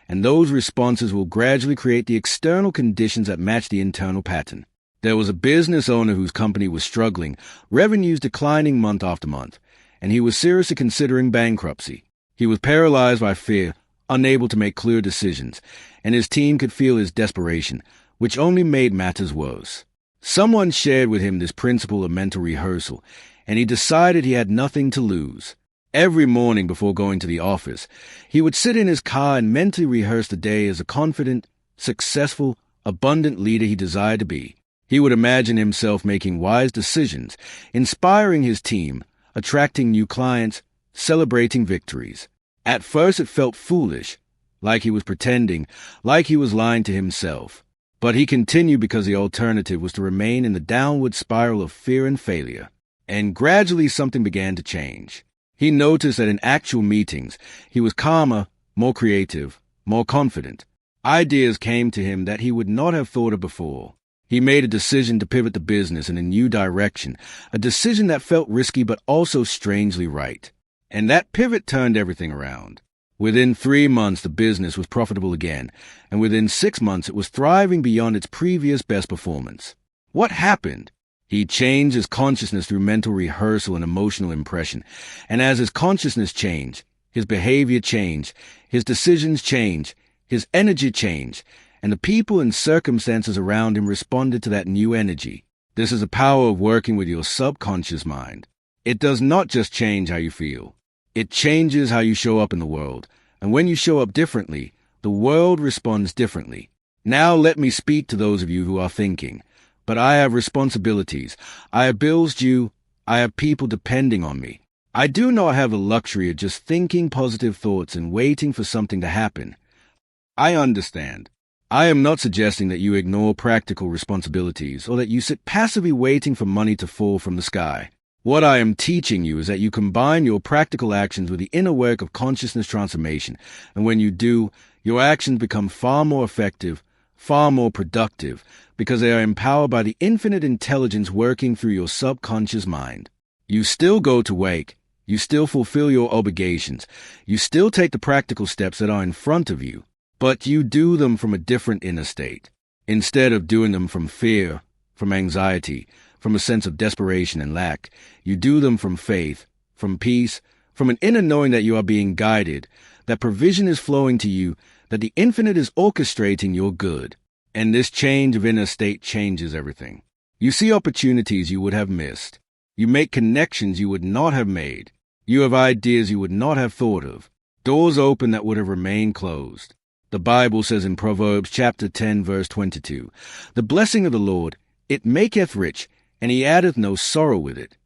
and those responses will gradually create the external conditions that match the internal pattern. There was a business owner whose company was struggling, revenues declining month after month, and he was seriously considering bankruptcy. He was paralyzed by fear, unable to make clear decisions, and his team could feel his desperation, which only made matters worse. Someone shared with him this principle of mental rehearsal, and he decided he had nothing to lose. Every morning before going to the office, he would sit in his car and mentally rehearse the day as a confident, successful, abundant leader he desired to be. He would imagine himself making wise decisions, inspiring his team, attracting new clients, celebrating victories. At first it felt foolish, like he was pretending, like he was lying to himself. But he continued because the alternative was to remain in the downward spiral of fear and failure. And gradually something began to change. He noticed that in actual meetings, he was calmer, more creative, more confident. Ideas came to him that he would not have thought of before. He made a decision to pivot the business in a new direction, a decision that felt risky but also strangely right. And that pivot turned everything around. Within 3 months, the business was profitable again, and within 6 months, it was thriving beyond its previous best performance. What happened? He changed his consciousness through mental rehearsal and emotional impression, and as his consciousness changed, his behavior changed, his decisions changed, his energy changed, and the people and circumstances around him responded to that new energy. This is the power of working with your subconscious mind. It does not just change how you feel. It changes how you show up in the world, and when you show up differently, the world responds differently. Now let me speak to those of you who are thinking, but I have responsibilities, I have bills due, I have people depending on me. I do not have the luxury of just thinking positive thoughts and waiting for something to happen. I understand. I am not suggesting that you ignore practical responsibilities or that you sit passively waiting for money to fall from the sky. What I am teaching you is that you combine your practical actions with the inner work of consciousness transformation, and when you do, your actions become far more effective, far more productive, because they are empowered by the infinite intelligence working through your subconscious mind. You still go to work, you still fulfill your obligations, you still take the practical steps that are in front of you, but you do them from a different inner state. Instead of doing them from fear, from anxiety, from a sense of desperation and lack, you do them from faith, from peace, from an inner knowing that you are being guided, that provision is flowing to you, that the infinite is orchestrating your good. And this change of inner state changes everything. You see opportunities you would have missed. You make connections you would not have made. You have ideas you would not have thought of. Doors open that would have remained closed. The Bible says in Proverbs chapter 10, verse 22, "The blessing of the Lord, it maketh rich, and he addeth no sorrow with it."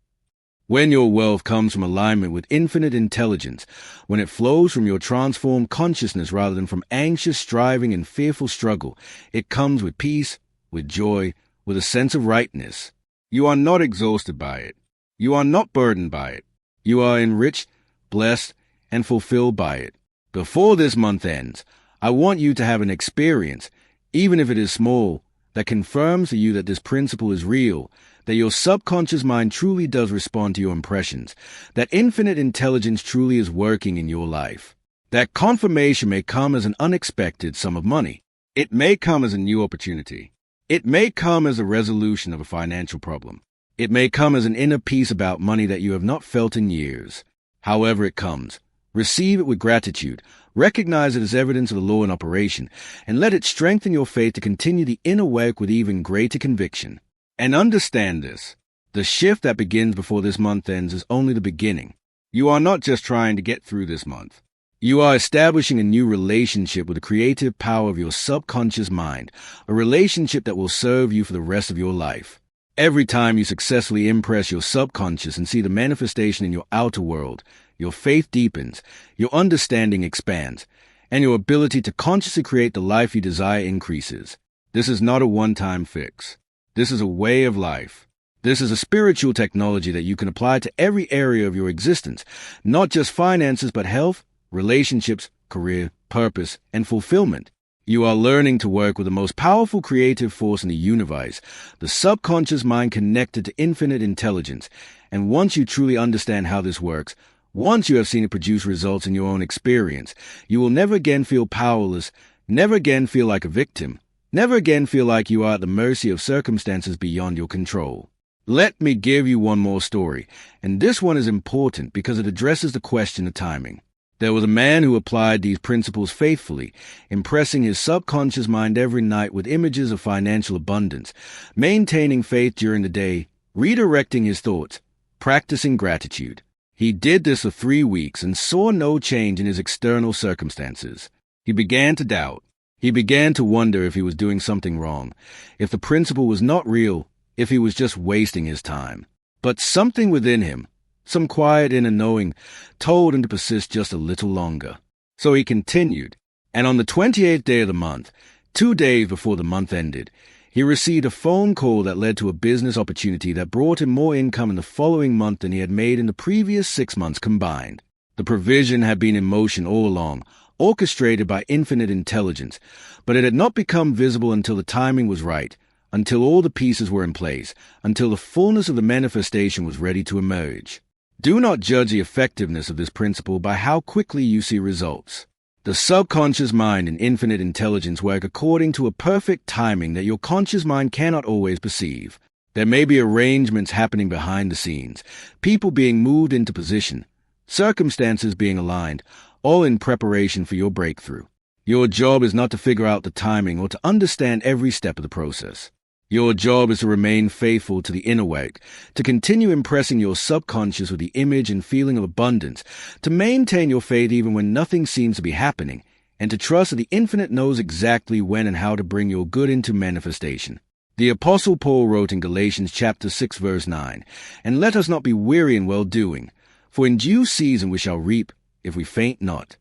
When your wealth comes from alignment with infinite intelligence, when it flows from your transformed consciousness rather than from anxious striving and fearful struggle, it comes with peace, with joy, with a sense of rightness. You are not exhausted by it. You are not burdened by it. You are enriched, blessed, and fulfilled by it. Before this month ends, I want you to have an experience, even if it is small, that confirms to you that this principle is real, that your subconscious mind truly does respond to your impressions, that infinite intelligence truly is working in your life. That confirmation may come as an unexpected sum of money. It may come as a new opportunity. It may come as a resolution of a financial problem. It may come as an inner peace about money that you have not felt in years. However it comes, receive it with gratitude, recognize it as evidence of the law in operation, and let it strengthen your faith to continue the inner work with even greater conviction. And understand this, the shift that begins before this month ends is only the beginning. You are not just trying to get through this month. You are establishing a new relationship with the creative power of your subconscious mind, a relationship that will serve you for the rest of your life. Every time you successfully impress your subconscious and see the manifestation in your outer world, your faith deepens, your understanding expands, and your ability to consciously create the life you desire increases. This is not a one-time fix. This is a way of life. This is a spiritual technology that you can apply to every area of your existence, not just finances, but health, relationships, career, purpose, and fulfillment. You are learning to work with the most powerful creative force in the universe, the subconscious mind connected to infinite intelligence. And once you truly understand how this works, once you have seen it produce results in your own experience, you will never again feel powerless, never again feel like a victim, never again feel like you are at the mercy of circumstances beyond your control. Let me give you one more story, and this one is important because it addresses the question of timing. There was a man who applied these principles faithfully, impressing his subconscious mind every night with images of financial abundance, maintaining faith during the day, redirecting his thoughts, practicing gratitude. He did this for 3 weeks and saw no change in his external circumstances. He began to doubt. He began to wonder if he was doing something wrong, if the principle was not real, if he was just wasting his time. But something within him, some quiet inner knowing, told him to persist just a little longer. So he continued, and on the 28th day of the month, 2 days before the month ended, he received a phone call that led to a business opportunity that brought him more income in the following month than he had made in the previous 6 months combined. The provision had been in motion all along, orchestrated by infinite intelligence, but it had not become visible until the timing was right, until all the pieces were in place, until the fullness of the manifestation was ready to emerge. Do not judge the effectiveness of this principle by how quickly you see results. The subconscious mind and infinite intelligence work according to a perfect timing that your conscious mind cannot always perceive. There may be arrangements happening behind the scenes, people being moved into position, circumstances being aligned, all in preparation for your breakthrough. Your job is not to figure out the timing or to understand every step of the process. Your job is to remain faithful to the inner work, to continue impressing your subconscious with the image and feeling of abundance, to maintain your faith even when nothing seems to be happening, and to trust that the infinite knows exactly when and how to bring your good into manifestation. The Apostle Paul wrote in Galatians chapter 6 verse 9, "And let us not be weary in well-doing, for in due season we shall reap, if we faint not."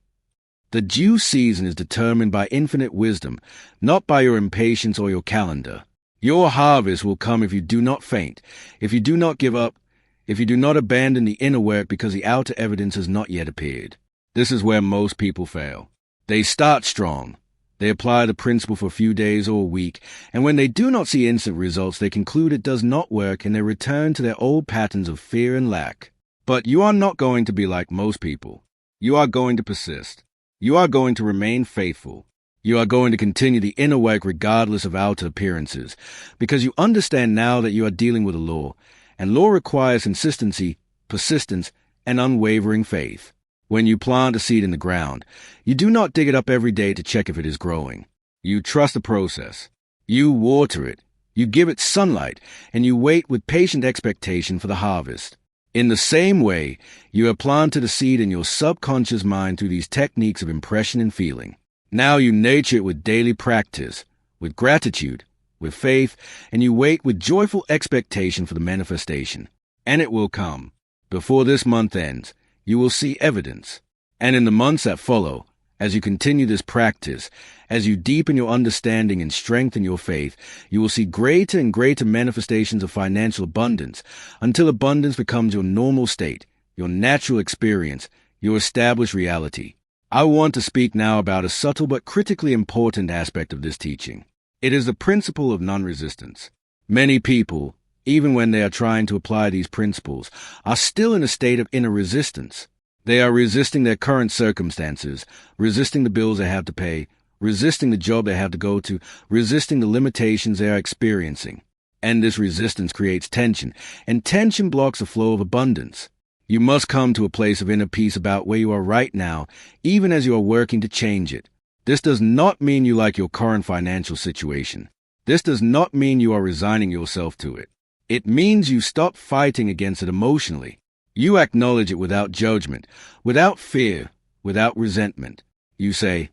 The due season is determined by infinite wisdom, not by your impatience or your calendar. Your harvest will come if you do not faint, if you do not give up, if you do not abandon the inner work because the outer evidence has not yet appeared. This is where most people fail. They start strong. They apply the principle for a few days or a week, and when they do not see instant results, they conclude it does not work and they return to their old patterns of fear and lack. But you are not going to be like most people. You are going to persist. You are going to remain faithful. You are going to continue the inner work regardless of outer appearances, because you understand now that you are dealing with a law, and law requires consistency, persistence, and unwavering faith. When you plant a seed in the ground, you do not dig it up every day to check if it is growing. You trust the process. You water it. You give it sunlight, and you wait with patient expectation for the harvest. In the same way, you have planted a seed in your subconscious mind through these techniques of impression and feeling. Now you nurture it with daily practice, with gratitude, with faith, and you wait with joyful expectation for the manifestation. And it will come. Before this month ends, you will see evidence. And in the months that follow, as you continue this practice, as you deepen your understanding and strengthen your faith, you will see greater and greater manifestations of financial abundance, until abundance becomes your normal state, your natural experience, your established reality. I want to speak now about a subtle but critically important aspect of this teaching. It is the principle of non-resistance. Many people, even when they are trying to apply these principles, are still in a state of inner resistance. They are resisting their current circumstances, resisting the bills they have to pay, resisting the job they have to go to, resisting the limitations they are experiencing. And this resistance creates tension, and tension blocks the flow of abundance. You must come to a place of inner peace about where you are right now, even as you are working to change it. This does not mean you like your current financial situation. This does not mean you are resigning yourself to it. It means you stop fighting against it emotionally. You acknowledge it without judgment, without fear, without resentment. You say,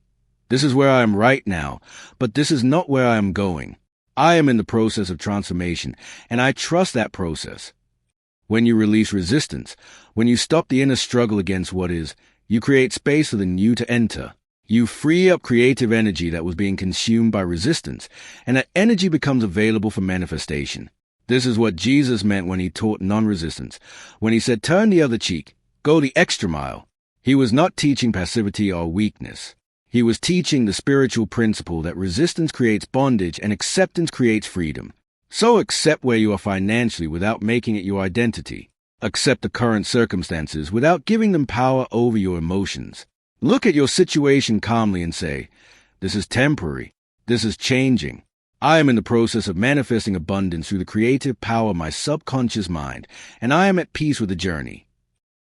"This is where I am right now, but this is not where I am going. I am in the process of transformation, and I trust that process." When you release resistance, when you stop the inner struggle against what is, you create space for the new to enter. You free up creative energy that was being consumed by resistance, and that energy becomes available for manifestation. This is what Jesus meant when he taught non-resistance, when he said, "Turn the other cheek, go the extra mile." He was not teaching passivity or weakness. He was teaching the spiritual principle that resistance creates bondage and acceptance creates freedom. So accept where you are financially without making it your identity. Accept the current circumstances without giving them power over your emotions. Look at your situation calmly and say, "This is temporary. This is changing. I am in the process of manifesting abundance through the creative power of my subconscious mind, and I am at peace with the journey."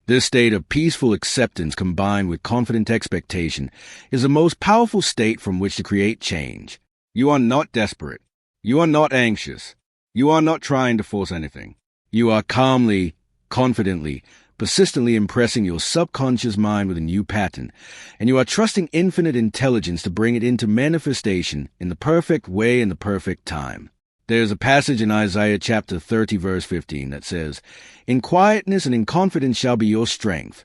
This state of peaceful acceptance combined with confident expectation is the most powerful state from which to create change. You are not desperate. You are not anxious. You are not trying to force anything. You are calmly, confidently, persistently impressing your subconscious mind with a new pattern, and you are trusting infinite intelligence to bring it into manifestation in the perfect way and the perfect time. There's a passage in Isaiah chapter 30, verse 15 that says, "In quietness and in confidence shall be your strength."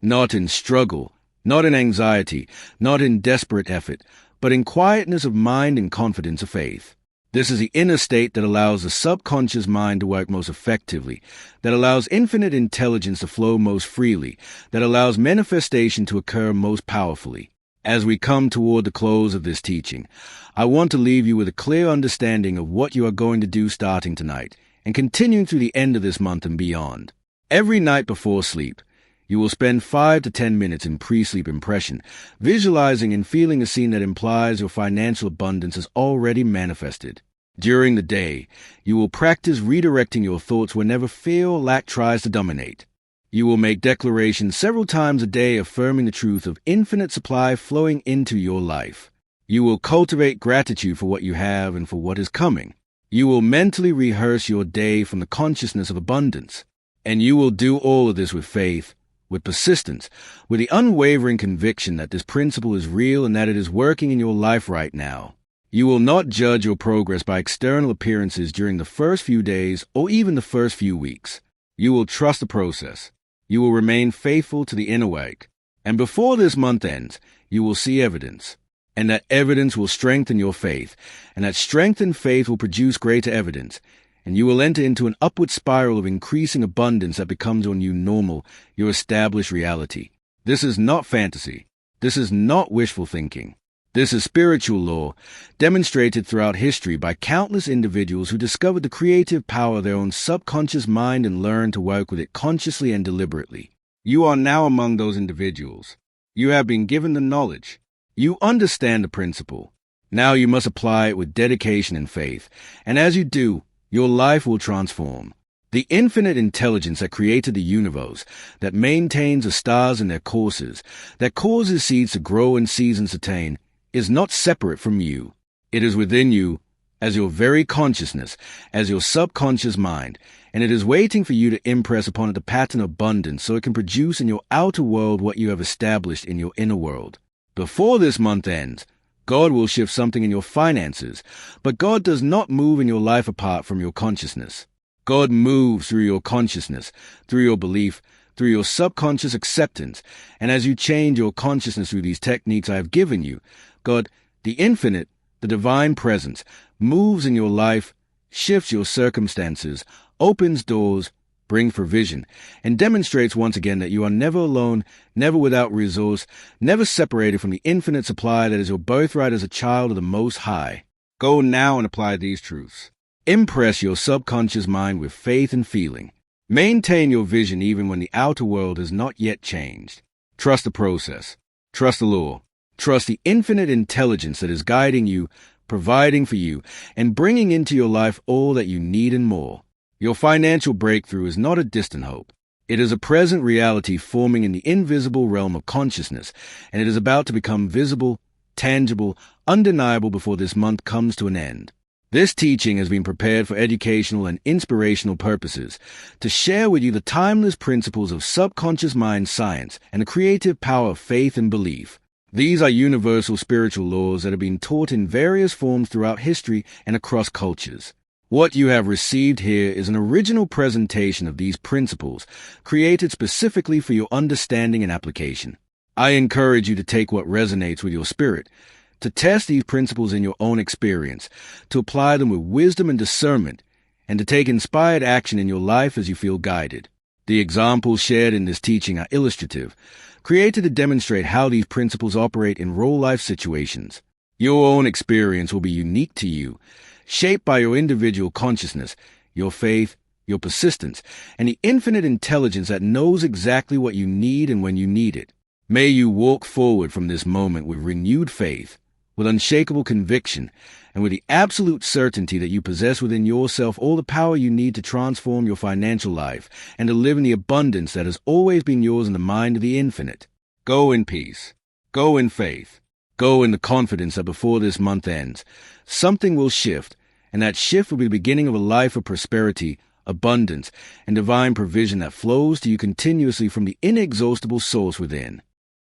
Not in struggle, not in anxiety, not in desperate effort, but in quietness of mind and confidence of faith. This is the inner state that allows the subconscious mind to work most effectively, that allows infinite intelligence to flow most freely, that allows manifestation to occur most powerfully. As we come toward the close of this teaching, I want to leave you with a clear understanding of what you are going to do starting tonight and continuing through the end of this month and beyond. Every night before sleep, you will spend 5 to 10 minutes in pre-sleep impression, visualizing and feeling a scene that implies your financial abundance is already manifested. During the day, you will practice redirecting your thoughts whenever fear or lack tries to dominate. You will make declarations several times a day affirming the truth of infinite supply flowing into your life. You will cultivate gratitude for what you have and for what is coming. You will mentally rehearse your day from the consciousness of abundance. And you will do all of this with faith, with persistence, with the unwavering conviction that this principle is real and that it is working in your life right now. You will not judge your progress by external appearances during the first few days or even the first few weeks. You will trust the process. You will remain faithful to the inner work. And before this month ends, you will see evidence. And that evidence will strengthen your faith. And that strengthened faith will produce greater evidence. And you will enter into an upward spiral of increasing abundance that becomes your new normal, your established reality. This is not fantasy. This is not wishful thinking. This is spiritual law, demonstrated throughout history by countless individuals who discovered the creative power of their own subconscious mind and learned to work with it consciously and deliberately. You are now among those individuals. You have been given the knowledge. You understand the principle. Now you must apply it with dedication and faith. And as you do, your life will transform. The infinite intelligence that created the universe, that maintains the stars in their courses, that causes seeds to grow and seasons to attain, is not separate from you. It is within you, as your very consciousness, as your subconscious mind, and it is waiting for you to impress upon it the pattern of abundance so it can produce in your outer world what you have established in your inner world. Before this month ends, God will shift something in your finances, but God does not move in your life apart from your consciousness. God moves through your consciousness, through your belief, through your subconscious acceptance, and as you change your consciousness through these techniques I have given you, God, the infinite, the divine presence, moves in your life, shifts your circumstances, opens doors, brings provision, and demonstrates once again that you are never alone, never without resource, never separated from the infinite supply that is your birthright as a child of the Most High. Go now and apply these truths. Impress your subconscious mind with faith and feeling. Maintain your vision even when the outer world has not yet changed. Trust the process. Trust the law. Trust the infinite intelligence that is guiding you, providing for you, and bringing into your life all that you need and more. Your financial breakthrough is not a distant hope. It is a present reality forming in the invisible realm of consciousness, and it is about to become visible, tangible, undeniable before this month comes to an end. This teaching has been prepared for educational and inspirational purposes, to share with you the timeless principles of subconscious mind science and the creative power of faith and belief. These are universal spiritual laws that have been taught in various forms throughout history and across cultures. What you have received here is an original presentation of these principles, created specifically for your understanding and application. I encourage you to take what resonates with your spirit, to test these principles in your own experience, to apply them with wisdom and discernment, and to take inspired action in your life as you feel guided. The examples shared in this teaching are illustrative, created to demonstrate how these principles operate in real-life situations. Your own experience will be unique to you, shaped by your individual consciousness, your faith, your persistence, and the infinite intelligence that knows exactly what you need and when you need it. May you walk forward from this moment with renewed faith, with unshakable conviction, and with the absolute certainty that you possess within yourself all the power you need to transform your financial life and to live in the abundance that has always been yours in the mind of the infinite. Go in peace. Go in faith. Go in the confidence that before this month ends, something will shift, and that shift will be the beginning of a life of prosperity, abundance, and divine provision that flows to you continuously from the inexhaustible source within.